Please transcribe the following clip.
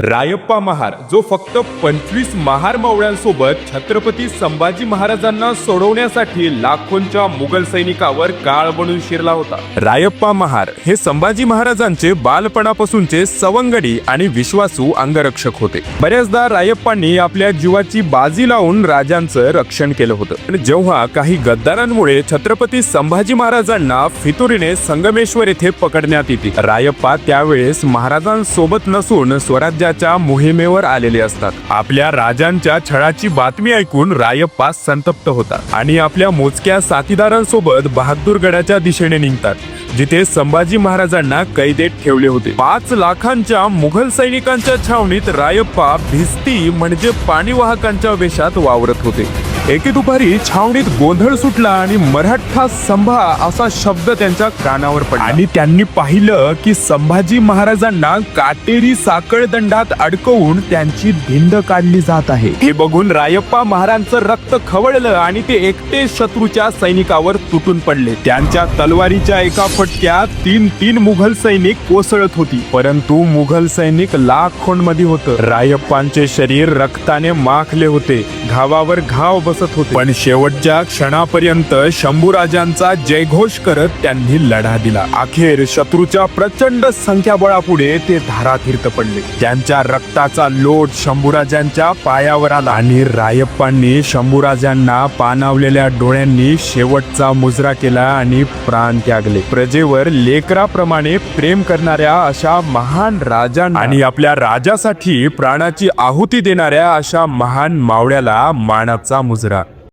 रायप्पा महार जो फक्त 25 महार मावळ्यांसोबत छत्रपती संभाजी महाराजांना सोडवण्यासाठी लाखोंच्या मुघल सैनिकावर काळ बनून शिरला होता। रायप्पा महार हे संभाजी महाराजांचे बालपणापासूनचे सवंगडी आणि विश्वासू अंगरक्षक होते। बऱ्याचदा रायप्पांनी आपल्या जीवाची बाजी लावून राजांचं रक्षण केलं होतं। पण जेव्हा काही गद्दारांमुळे छत्रपती संभाजी महाराजांना फितुरीने संगमेश्वर येथे पकडण्यात येते, रायप्पा त्यावेळेस महाराजांसोबत नसून स्वराज्याच्या मोहिमेवर आलेले असतात। आपल्या राजांच्या छळाची बातमी ऐकून रायप्पा संतप्त होता आणि आपल्या मोजक्या साथीदारांसोबत बहादूरगडाच्या दिशेने निघतात, जिथे संभाजी महाराजांना कैदेत ठेवले होते। 5 लाखांच्या मुघल सैनिकांच्या छावणीत रायप्पा भिस्ती म्हणजे पाणीवाहकांच्या वेशात वावरत होते। एके दुपारी छावणीत गोंधळ सुटला आणि मराठा संभा असा शब्द त्यांच्या कानावर पडला आणि त्यांनी पाहिलं की संभाजी महाराजांना काटेरी साखळदंडात अडकवून त्यांची धिंड काढली जात आहे। हे बघून रायप्पा महाराजांचं रक्त खवळलं आणि ते एकटे शत्रूच्या सैनिकावर तुटून पडले। त्यांच्या तलवारीच्या एका फटक्यात 3 मुघल सैनिक कोसळत होती, परंतु मुघल सैनिक लाखोंमध्ये होतं। रायप्पांचे शरीर रक्ताने माखले होते, घावावर घाव बसत होते, पण शेवटच्या क्षणापर्यंत शंभूराजांचा जयघोष करत त्यांनी लढा दिला। अखेर शत्रूच्या प्रचंड संख्याबळापुढे ते धारातीर्थ पडले। त्यांच्या रक्ताचा लोट शंभूराजांच्या पायावर आला आणि रायप्पांनी शंभूराजांना पाणावलेल्या डोळ्यांनी शेवटचा मुजरा केला आणि प्राण त्यागले। प्रजेवर लेकराप्रमाणे प्रेम करणाऱ्या अशा महान राजांना आणि आपल्या राजासाठी प्राणाची आहुती देणाऱ्या अशा महान मावळ्याला मानाचा मुजरा।